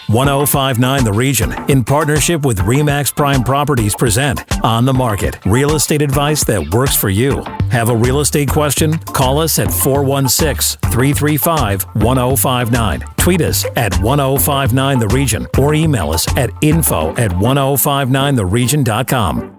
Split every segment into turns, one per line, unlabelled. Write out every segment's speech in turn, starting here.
1059 The Region, in partnership with RE/MAX Prime Properties, present On the Market, real estate advice that works for you. Have a real estate question? Call us at 416-335-1059. Tweet us at 1059 The Region or email us at info@1059theregion.com.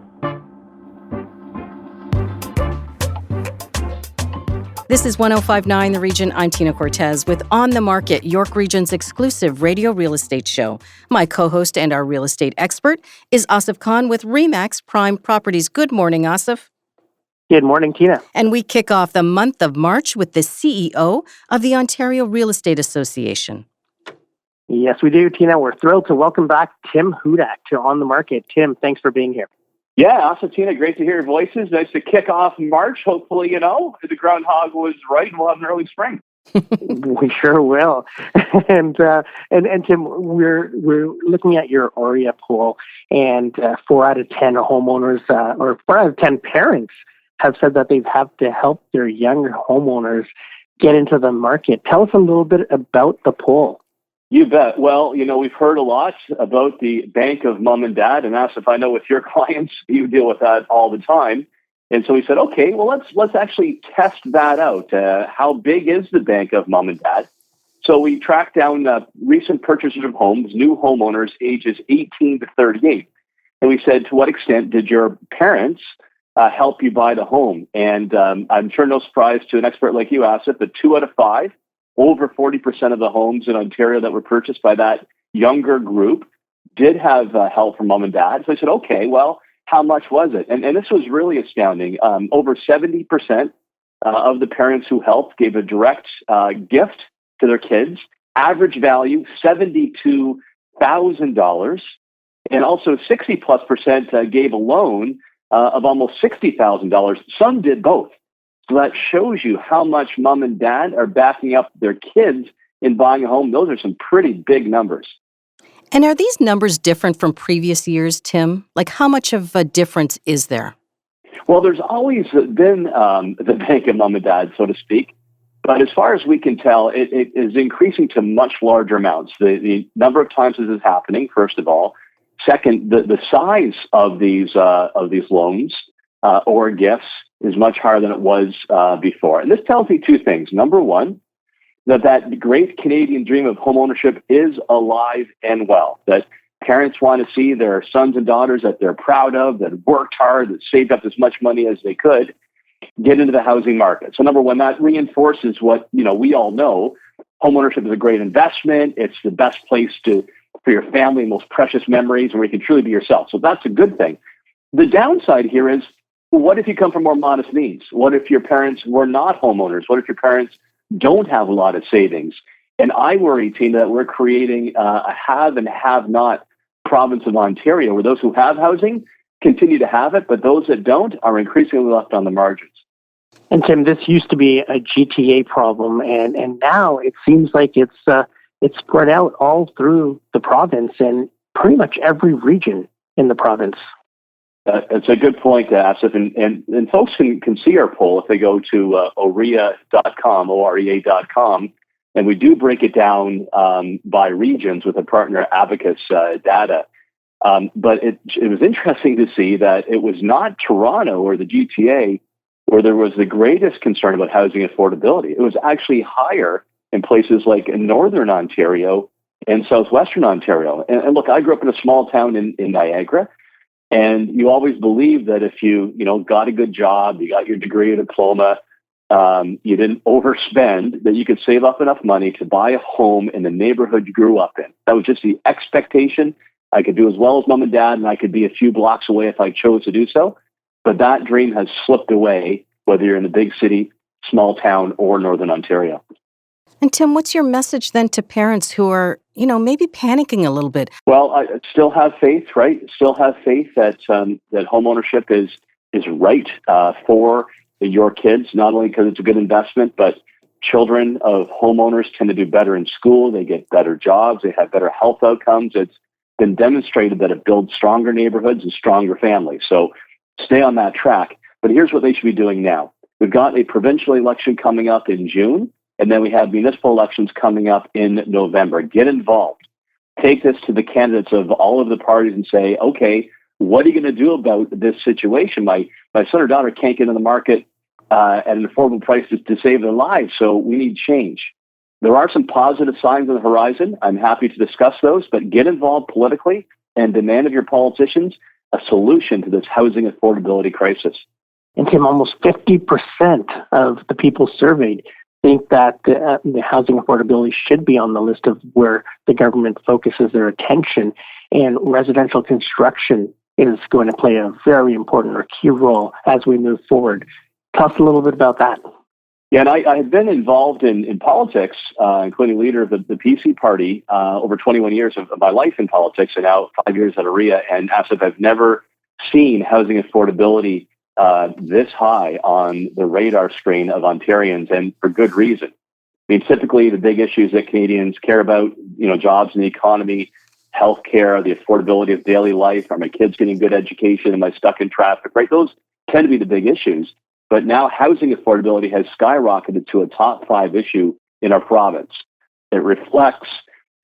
This is 1059 The Region. I'm Tina Cortez with On the Market, York Region's exclusive radio real estate show. My co-host and our real estate expert is Asif Khan with RE/MAX Prime Properties. Good morning, Asif.
Good morning, Tina.
And we kick off the month of March with the CEO of the Ontario Real Estate Association.
Yes, we do, Tina. We're thrilled to welcome back Tim Hudak to On the Market. Tim, thanks for being here.
Yeah, also, Tina, great to hear your voices. Nice to kick off March. Hopefully, the groundhog was right and we'll have an early spring.
We sure will. And Tim, we're looking at your OREA poll, and 4 out of 10 homeowners, or 4 out of 10 parents have said that they've had to help their younger homeowners get into the market. Tell us a little bit about the poll.
You bet. Well, we've heard a lot about the bank of mom and dad, and asked if I know with your clients, you deal with that all the time. And so we said, okay, well, let's actually test that out. How big is the bank of mom and dad? So we tracked down recent purchasers of homes, new homeowners, ages 18 to 38. And we said, to what extent did your parents help you buy the home? And I'm sure no surprise to an expert like you, Asif, that 2 out of 5, over 40% of the homes in Ontario that were purchased by that younger group did have help from mom and dad. So I said, okay, well, how much was it? And this was really astounding. Over 70% of the parents who helped gave a direct gift to their kids. Average value, $72,000. And also 60+% gave a loan of almost $60,000. Some did both. So that shows you how much mom and dad are backing up their kids in buying a home. Those are some pretty big numbers.
And are these numbers different from previous years, Tim? Like, how much of a difference is there?
Well, there's always been the bank of mom and dad, so to speak. But as far as we can tell, it is increasing to much larger amounts. The number of times this is happening, first of all. Second, the size of these loans or gifts is much higher than it was before. And this tells me 2 things. Number one, that great Canadian dream of homeownership is alive and well, that parents want to see their sons and daughters that they're proud of, that worked hard, that saved up as much money as they could, get into the housing market. So number one, that reinforces what we all know. Homeownership is a great investment. It's the best place for your family, most precious memories, where you can truly be yourself. So that's a good thing. The downside here is, what if you come from more modest means? What if your parents were not homeowners? What if your parents don't have a lot of savings? And I worry, Tina, that we're creating a have and have not province of Ontario, where those who have housing continue to have it, but those that don't are increasingly left on the margins.
And Tim, this used to be a GTA problem, and now it seems like it's spread out all through the province and pretty much every region in the province.
It's a good point, Asif, and folks can see our poll if they go to OREA.com, OREA.com, and we do break it down by regions with a partner, Abacus Data. But it was interesting to see that it was not Toronto or the GTA where there was the greatest concern about housing affordability. It was actually higher in places like Northern Ontario and Southwestern Ontario. And look, I grew up in a small town in Niagara. And you always believe that if you got a good job, you got your degree or diploma, you didn't overspend, that you could save up enough money to buy a home in the neighborhood you grew up in. That was just the expectation. I could do as well as mom and dad, and I could be a few blocks away if I chose to do so. But that dream has slipped away, whether you're in the big city, small town, or Northern Ontario.
And Tim, what's your message then to parents who are, maybe panicking a little bit?
Well, I still have faith, right? Still have faith that that homeownership is right for your kids, not only because it's a good investment, but children of homeowners tend to do better in school. They get better jobs. They have better health outcomes. It's been demonstrated that it builds stronger neighborhoods and stronger families. So stay on that track. But here's what they should be doing now. We've got a provincial election coming up in June. And then we have municipal elections coming up in November. Get involved. Take this to the candidates of all of the parties and say, okay, what are you going to do about this situation? My son or daughter can't get in the market at an affordable price to save their lives, so we need change. There are some positive signs on the horizon. I'm happy to discuss those, but get involved politically and demand of your politicians a solution to this housing affordability crisis.
And Tim, almost 50% of the people surveyed think that the housing affordability should be on the list of where the government focuses their attention, and residential construction is going to play a very important or key role as we move forward. Tell us a little bit about that.
Yeah, and I have been involved in politics, including leader of the PC party, over 21 years of my life in politics, and now 5 years at OREA. And Asif, I've never seen housing affordability this high on the radar screen of Ontarians, and for good reason. I mean, typically the big issues that Canadians care about, jobs and the economy, healthcare, the affordability of daily life, are my kids getting good education, am I stuck in traffic, right? Those tend to be the big issues. But now housing affordability has skyrocketed to a top 5 issue in our province. It reflects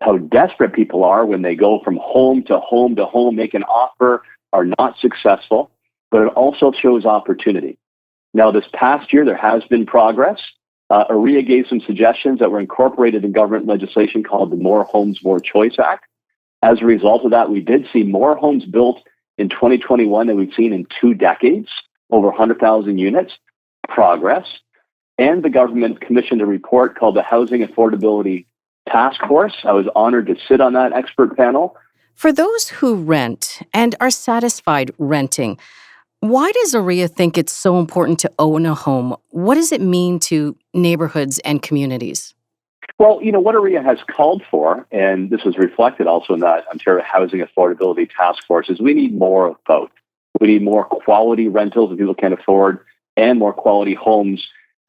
how desperate people are when they go from home to home to home, make an offer, are not successful, but it also shows opportunity. Now, this past year, there has been progress. OREA gave some suggestions that were incorporated in government legislation called the More Homes, More Choice Act. As a result of that, we did see more homes built in 2021 than we've seen in 2 decades, over 100,000 units, progress. And the government commissioned a report called the Housing Affordability Task Force. I was honored to sit on that expert panel.
For those who rent and are satisfied renting, why does OREA think it's so important to own a home? What does it mean to neighborhoods and communities?
Well, what OREA has called for, and this was reflected also in that Ontario Housing Affordability Task Force, is we need more of both. We need more quality rentals that people can afford and more quality homes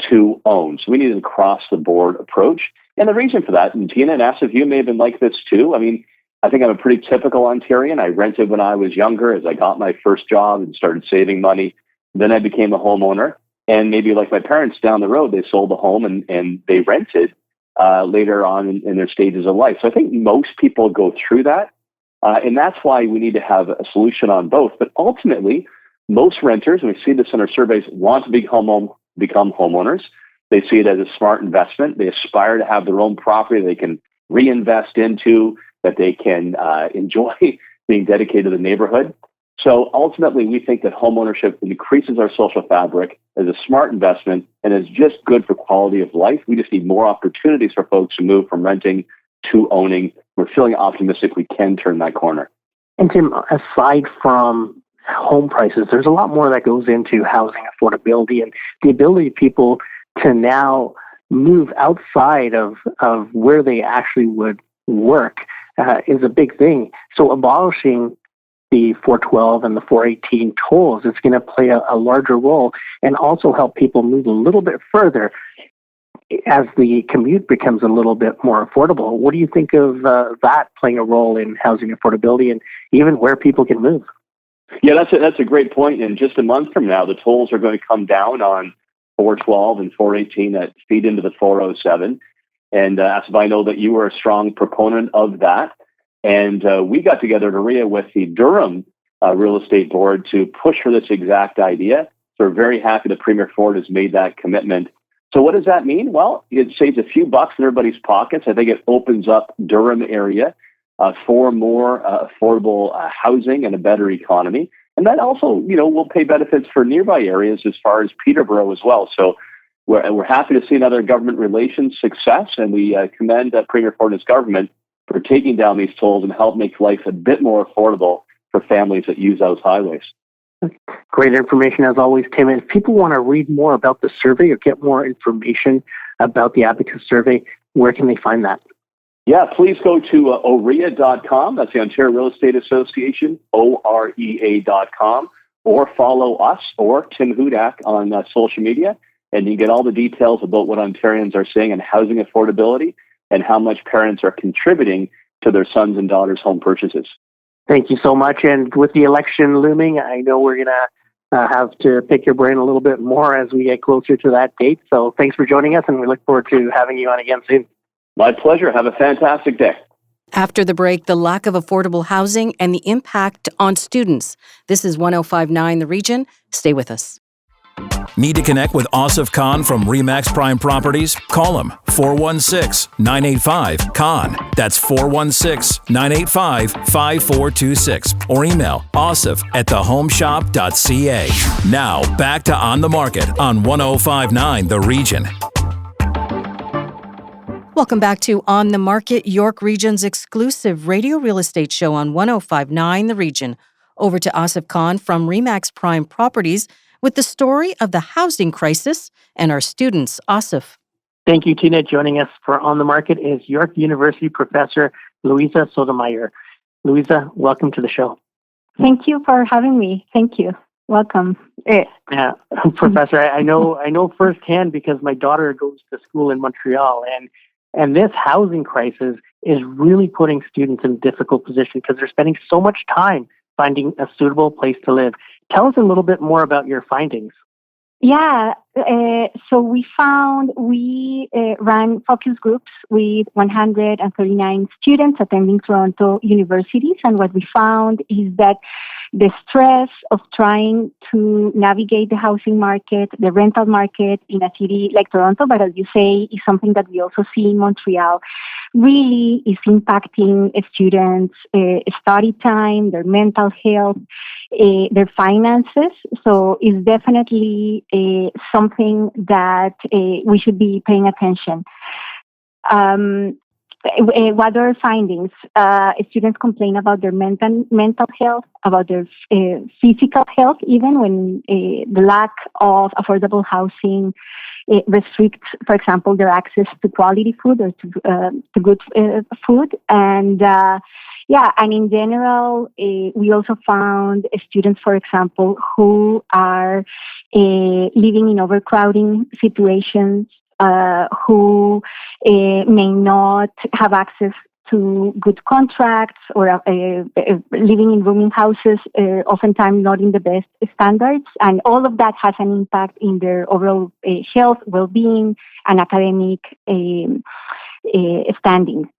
to own. So we need an across-the-board approach. And the reason for that, and Tina and Asif, you may have been like this too. I mean, I think I'm a pretty typical Ontarian. I rented when I was younger as I got my first job and started saving money. Then I became a homeowner. And maybe like my parents down the road, they sold a home and they rented later on in their stages of life. So I think most people go through that. And that's why we need to have a solution on both. But ultimately, most renters, and we see this in our surveys, want to become homeowners. They see it as a smart investment. They aspire to have their own property they can reinvest into, that they can enjoy being dedicated to the neighborhood. So ultimately, we think that homeownership increases our social fabric as a smart investment and is just good for quality of life. We just need more opportunities for folks to move from renting to owning. We're feeling optimistic we can turn that corner.
And Tim, aside from home prices, there's a lot more that goes into housing affordability, and the ability of people to now move outside of where they actually would work is a big thing. So abolishing the 412 and the 418 tolls is going to play a larger role and also help people move a little bit further as the commute becomes a little bit more affordable. What do you think of that playing a role in housing affordability and even where people can move?
Yeah, that's a great point. And just a month from now, the tolls are going to come down on 412 and 418 that feed into the 407. And Asif, I know that you were a strong proponent of that. And we got together at OREA with the Durham Real Estate Board to push for this exact idea. So we're very happy that Premier Ford has made that commitment. So what does that mean? Well, it saves a few bucks in everybody's pockets. I think it opens up Durham area for more affordable housing and a better economy. And that also, will pay benefits for nearby areas as far as Peterborough as well. So we're happy to see another government relations success, and we commend Premier Ford and his government for taking down these tolls and help make life a bit more affordable for families that use those highways.
Great information as always, Tim. And if people want to read more about the survey or get more information about the Abacus survey, where can they find that?
Yeah, please go to OREA.com. That's the Ontario Real Estate Association, OREA.com, or follow us or Tim Hudak on social media, and you get all the details about what Ontarians are saying on housing affordability and how much parents are contributing to their sons and daughters' home purchases.
Thank you so much. And with the election looming, I know we're going to have to pick your brain a little bit more as we get closer to that date. So thanks for joining us, and we look forward to having you on again soon.
My pleasure. Have a fantastic day.
After the break, the lack of affordable housing and the impact on students. This is 105.9 The Region. Stay with us.
Need to connect with Asif Khan from RE/MAX Prime Properties? Call him 416-985-KHAN. That's 416-985-5426. Or email asif@thehomeshop.ca. Now, back to On the Market on 105.9 The Region.
Welcome back to On the Market, York Region's exclusive radio real estate show on 105.9 The Region. Over to Asif Khan from RE/MAX Prime Properties with the story of the housing crisis and our students. Asif.
Thank you, Tina. Joining us for On the Market is York University professor Luisa Sotomayor. Luisa, welcome to the show.
Thank you for having me. Thank you. Welcome.
Yeah, Professor, I know firsthand because my daughter goes to school in Montreal, and this housing crisis is really putting students in a difficult position because they're spending so much time finding a suitable place to live. Tell us a little bit more about your findings.
Yeah, so we ran focus groups with 139 students attending Toronto universities, and what we found is that the stress of trying to navigate the housing market, the rental market in a city like Toronto, but as you say, is something that we also see in Montreal, really is impacting students' study time, their mental health, their finances. So it's definitely something that we should be paying attention. What are findings? Students complain about their mental health, about their physical health, even when the lack of affordable housing restricts, for example, their access to quality food or to good food. And and in general, we also found students, for example, who are living in overcrowding situations, who may not have access to good contracts or living in rooming houses, oftentimes not in the best standards. And all of that has an impact in their overall health, well-being, and academic standing.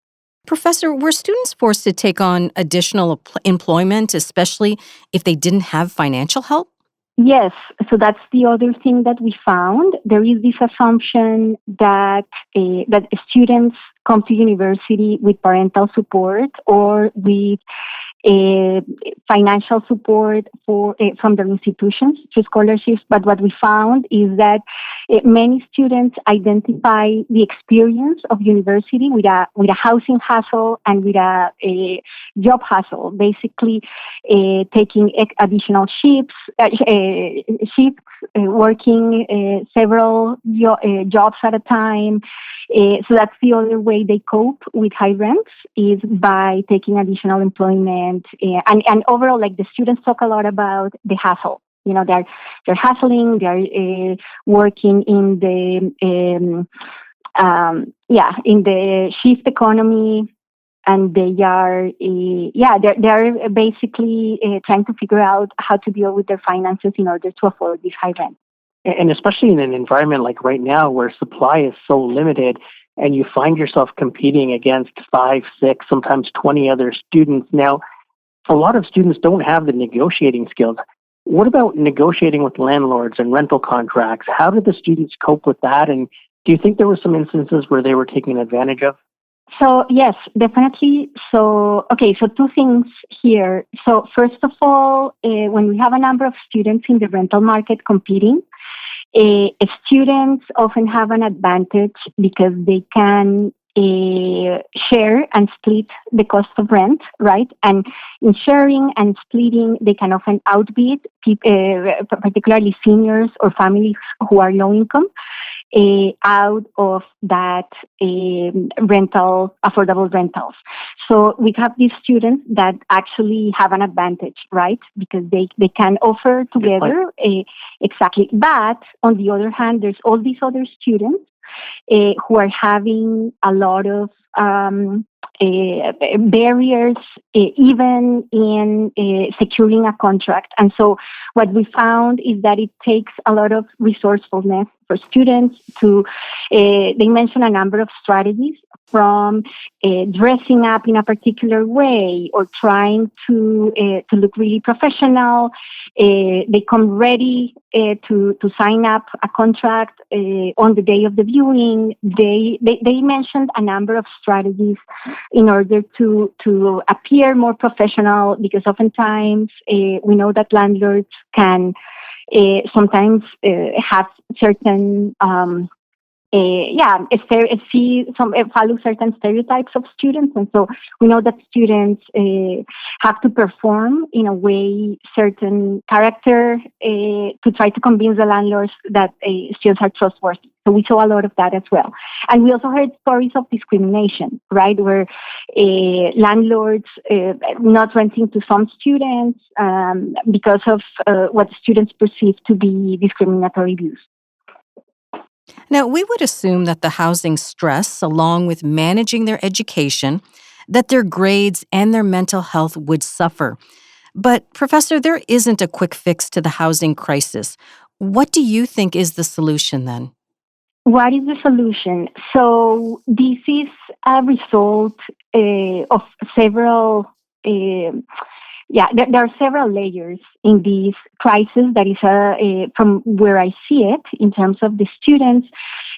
Professor, were students forced to take on additional employment, especially if they didn't have financial help?
Yes, so that's the other thing that we found. There is this assumption that that students come to university with parental support or with financial support from their institutions through scholarships. But what we found is that many students identify the experience of university with a housing hassle and with a job hassle. Basically, taking additional shifts, working several jobs at a time. So that's the other way they cope with high rents, is by taking additional employment. And overall, like, the students talk a lot about the hassle. You know, they're hustling, they're working in the in the shift economy, and they are they're basically trying to figure out how to deal with their finances in order to afford this high rent.
And especially in an environment like right now where supply is so limited and you find yourself competing against 5, 6, sometimes 20 other students. Now, a lot of students don't have the negotiating skills. What about negotiating with landlords and rental contracts? How did the students cope with that? And do you think there were some instances where they were taken advantage of?
So, yes, definitely. So, so two things here. So, first of all, when we have a number of students in the rental market competing, students often have an advantage because they can share and split the cost of rent, right? And in sharing and splitting, they can often outbid particularly seniors or families who are low income out of that affordable rentals. So we have these students that actually have an advantage, right? Because they can offer together. Exactly. But on the other hand, there's all these other students who are having a lot of barriers, even in securing a contract. And so what we found is that it takes a lot of resourcefulness for students to, they mention a number of strategies, from dressing up in a particular way or trying to look really professional. They come ready to sign up a contract on the day of the viewing. They mentioned a number of strategies in order to appear more professional, because oftentimes we know that landlords can sometimes have certain follow certain stereotypes of students. And so we know that students have to perform in a way, certain character to try to convince the landlords that students are trustworthy. So we saw a lot of that as well. And we also heard stories of discrimination, right, where landlords not renting to some students because of what students perceive to be discriminatory views.
Now, we would assume that the housing stress, along with managing their education, that their grades and their mental health would suffer. But, Professor, there isn't a quick fix to the housing crisis. What do you think is the solution then?
What is the solution? So this is a result of several there are several layers in this crisis. That is from where I see it in terms of the students.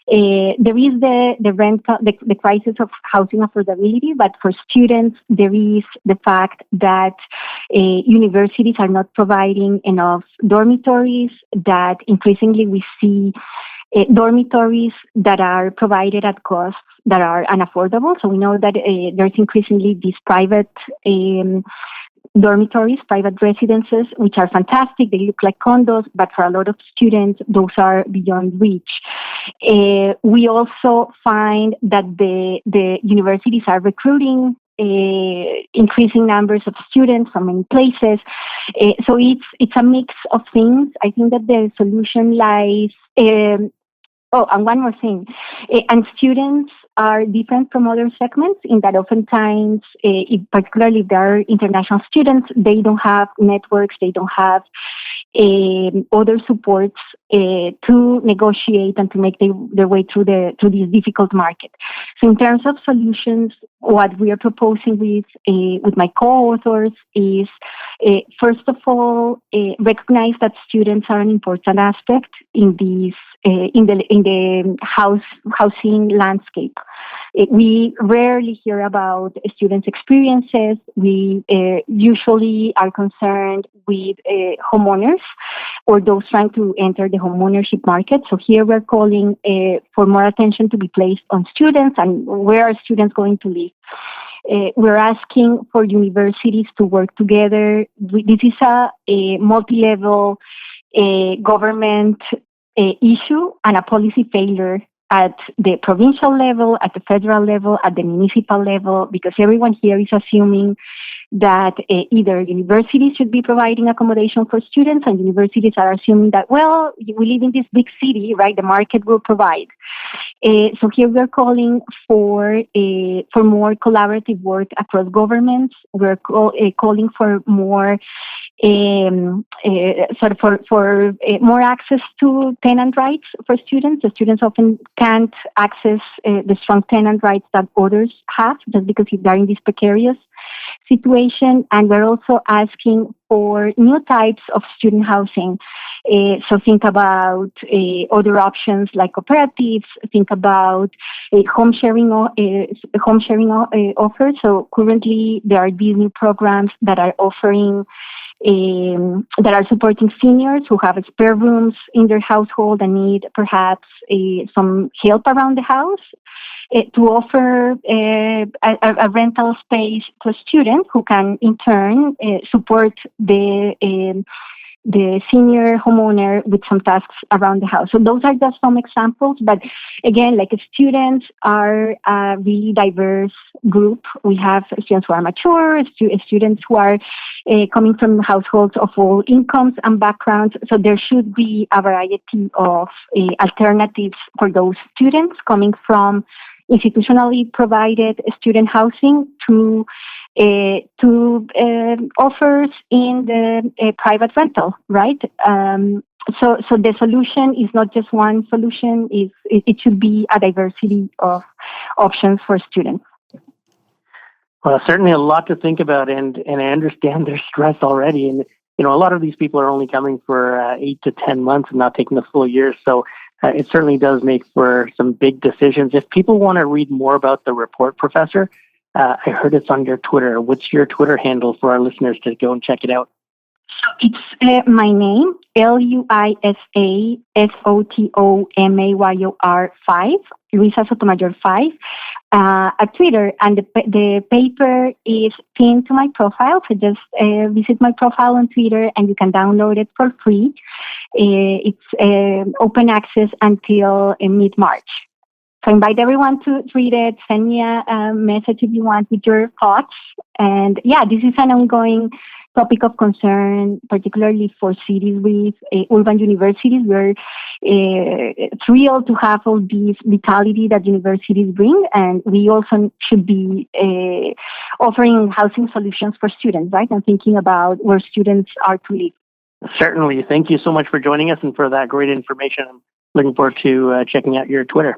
There is the crisis of housing affordability, but for students, there is the fact that universities are not providing enough dormitories, that increasingly we see dormitories that are provided at costs that are unaffordable. So we know that there's increasingly these private dormitories, private residences, which are fantastic. They look like condos, but for a lot of students, those are beyond reach. We also find that the universities are recruiting increasing numbers of students from many places. So it's a mix of things. I think that the solution lies. And one more thing. And students are different from other segments in that oftentimes, particularly if they're international students, they don't have networks, they don't have other supports to negotiate and to make their way through this difficult market. So in terms of solutions, what we are proposing with my co-authors is, first of all, recognize that students are an important aspect in these in the housing landscape. We rarely hear about students' experiences. We usually are concerned with homeowners or those trying to enter the homeownership market. So here we're calling for more attention to be placed on students and where are students going to live. We're asking for universities to work together. This is a multi-level government issue and a policy failure at the provincial level, at the federal level, at the municipal level, because everyone here is assuming that either universities should be providing accommodation for students, and universities are assuming that, well, we live in this big city, right? The market will provide. So here we're calling for more collaborative work across governments. We're calling for more more access to tenant rights for students. The students often can't access the strong tenant rights that others have, just because they're in this precarious situation. And we're also asking for new types of student housing. So think about other options like cooperatives. Think about home sharing offers. So currently there are these new programs that are offering that are supporting seniors who have spare rooms in their household and need perhaps some help around the house, to offer a rental space to a student who can in turn support the senior homeowner with some tasks around the house. So those are just some examples. But again, like students are a really diverse group. We have students who are mature, students who are coming from households of all incomes and backgrounds. So there should be a variety of alternatives for those students coming from institutionally provided student housing to offers in the private rental, right? So the solution is not just one solution. It should be a diversity of options for students.
Well, certainly a lot to think about, and I understand their stress already. And a lot of these people are only coming for 8 to 10 months and not taking the full year. So it certainly does make for some big decisions. If people want to read more about the report, Professor, I heard it's on your Twitter. What's your Twitter handle for our listeners to go and check it out?
So it's my name, LuisaSotomayor 5, Luisa Sotomayor 5, at Twitter. And the paper is pinned to my profile. So just visit my profile on Twitter and you can download it for free. It's open access until mid-March. So I invite everyone to read it. Send me a message if you want with your thoughts. And yeah, this is an ongoing topic of concern, particularly for cities with urban universities. We're thrilled to have all this vitality that universities bring, and we also should be offering housing solutions for students, right? And thinking about where students are to live.
Certainly. Thank you so much for joining us and for that great information. I'm looking forward to checking out your Twitter.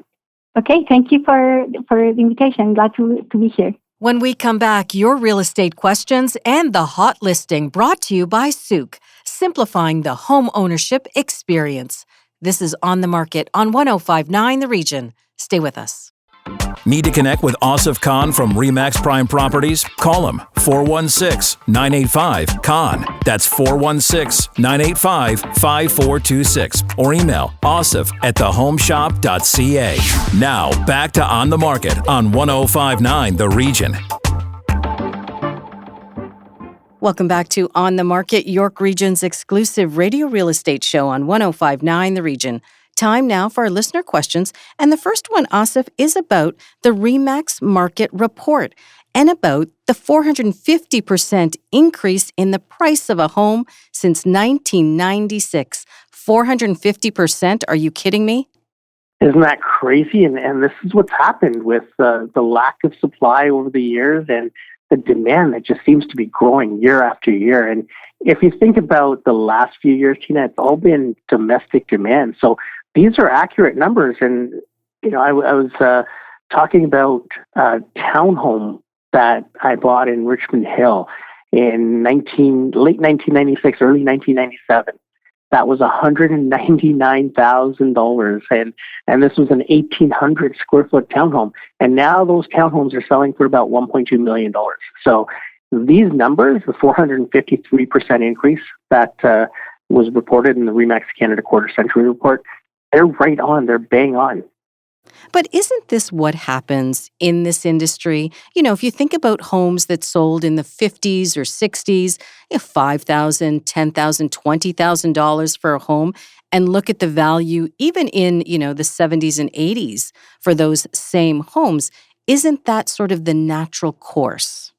Okay, thank you for the invitation. Glad to be here.
When we come back, your real estate questions and the hot listing brought to you by Souk, simplifying the home ownership experience. This is On the Market on 105.9 The Region. Stay with us.
Need to connect with Asif Khan from RE/MAX Prime Properties? Call him 416-985-KHAN. That's 416-985-5426. Or email asif@thehomeshop.ca. Now, back to On the Market on 105.9 The Region.
Welcome back to On the Market, York Region's exclusive radio real estate show on 105.9 The Region. Time now for our listener questions. And the first one, Asif, is about the RE/MAX market report and about the 450% increase in the price of a home since 1996. 450%? Are you kidding me?
Isn't that crazy? And this is what's happened with the lack of supply over the years and the demand that just seems to be growing year after year. And if you think about the last few years, Tina, it's all been domestic demand. So these are accurate numbers. And, I was talking about a townhome that I bought in Richmond Hill in late 1996, early 1997. That was $199,000. And this was an 1,800 square foot townhome. And now those townhomes are selling for about $1.2 million. So these numbers, the 453% increase that was reported in the RE/MAX Canada Quarter Century Report, they're right on. They're bang on.
But isn't this what happens in this industry? If you think about homes that sold in the 50s or 60s, $5,000, $10,000, $20,000 for a home, and look at the value even in, the 70s and 80s for those same homes, isn't that sort of the natural course?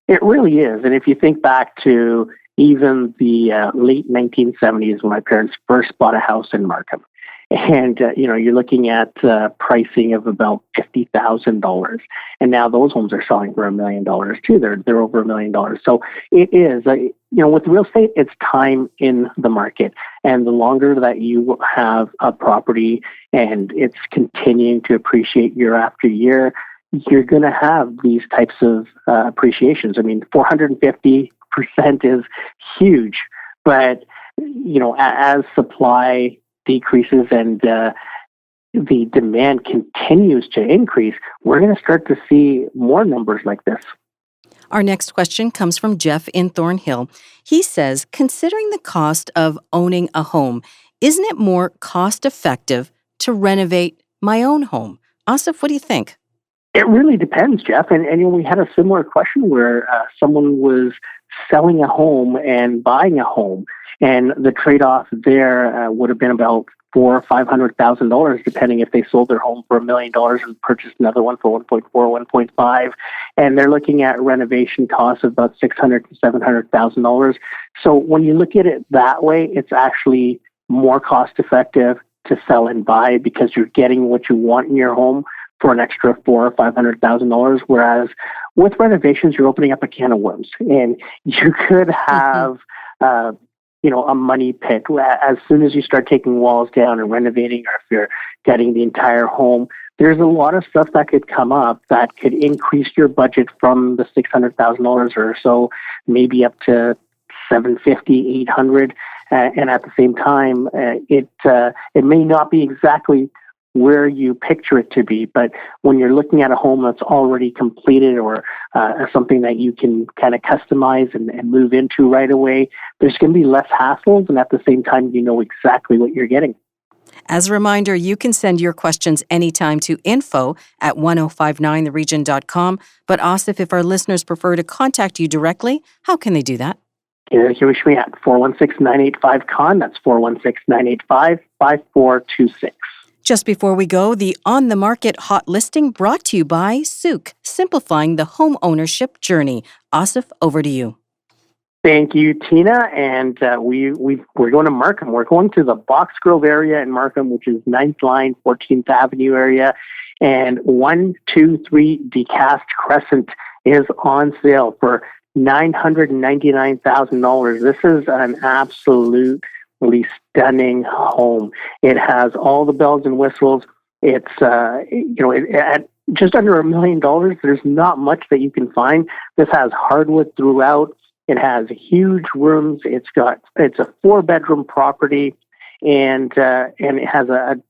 It really is. And if you think back to even the late 1970s when my parents first bought a house in Markham, and, you're looking at pricing of about $50,000. And now those homes are selling for $1 million too. They're over $1 million. So it is, with real estate, it's time in the market. And the longer that you have a property and it's continuing to appreciate year after year, you're going to have these types of appreciations. I mean, 450% is huge. But, as supply decreases and the demand continues to increase, we're going to start to see more numbers like this.
Our next question comes from Jeff in Thornhill. He says, considering the cost of owning a home, isn't it more cost-effective to renovate my own home? Asif, what do you think?
It really depends, Jeff. And we had a similar question where someone was selling a home and buying a home. And the trade-off there would have been about $400,000 or $500,000, depending if they sold their home for $1 million and purchased another one for 1.4, 1.5, and they're looking at renovation costs of about $600,000 to $700,000. So when you look at it that way, it's actually more cost-effective to sell and buy because you're getting what you want in your home for an extra $400,000 or $500,000. Whereas with renovations, you're opening up a can of worms, and you could have, a money pit. As soon as you start taking walls down and renovating, or if you're getting the entire home, there's a lot of stuff that could come up that could increase your budget from the $600,000 or so, maybe up to $750,000, $800,000. And at the same time, it may not be exactly where you picture it to be, but when you're looking at a home that's already completed, or something that you can kind of customize and move into right away, there's going to be less hassles, and at the same time, you know exactly what you're getting.
As a reminder, you can send your questions anytime to info@1059theregion.com. But Asif, if our listeners prefer to contact you directly, how can they do that?
You can reach me at 416-985-CON. That's 416-985-5426.
Just before we go, the On the Market hot listing brought to you by Souk, simplifying the home ownership journey. Asif, over to you.
Thank you, Tina. And we're going to Markham. We're going to the Box Grove area in Markham, which is 9th Line, 14th Avenue area. And 123 DeCast Crescent is on sale for $999,000. This is an absolutely stunning home. It has all the bells and whistles. It's at just under $1 million. There's not much that you can find. This has hardwood throughout. It has huge rooms. It's a 4-bedroom property, and it has an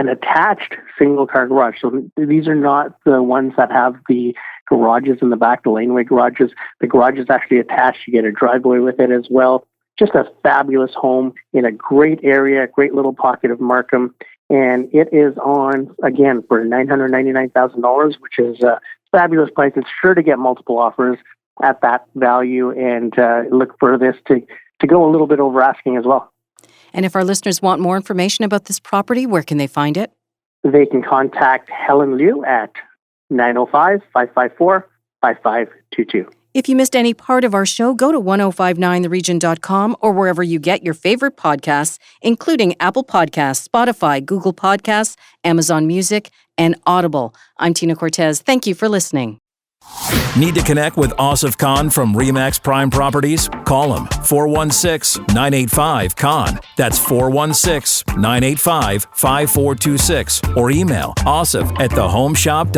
attached single-car garage. So these are not the ones that have the garages in the back, the laneway garages. The garage is actually attached. You get a driveway with it as well. Just a fabulous home in a great area, great little pocket of Markham. And it is on, again, for $999,000, which is a fabulous price. It's sure to get multiple offers at that value, and look for this to go a little bit over asking as well.
And if our listeners want more information about this property, where can they find it?
They can contact Helen Liu at 905-554-5522.
If you missed any part of our show, go to 1059theregion.com or wherever you get your favorite podcasts, including Apple Podcasts, Spotify, Google Podcasts, Amazon Music, and Audible. I'm Tina Cortez. Thank you for listening.
Need to connect with Asif Khan from RE/MAX Prime Properties? Call him 416-985-KHAN. That's 416-985-5426. Or email asif@thehomeshop.com.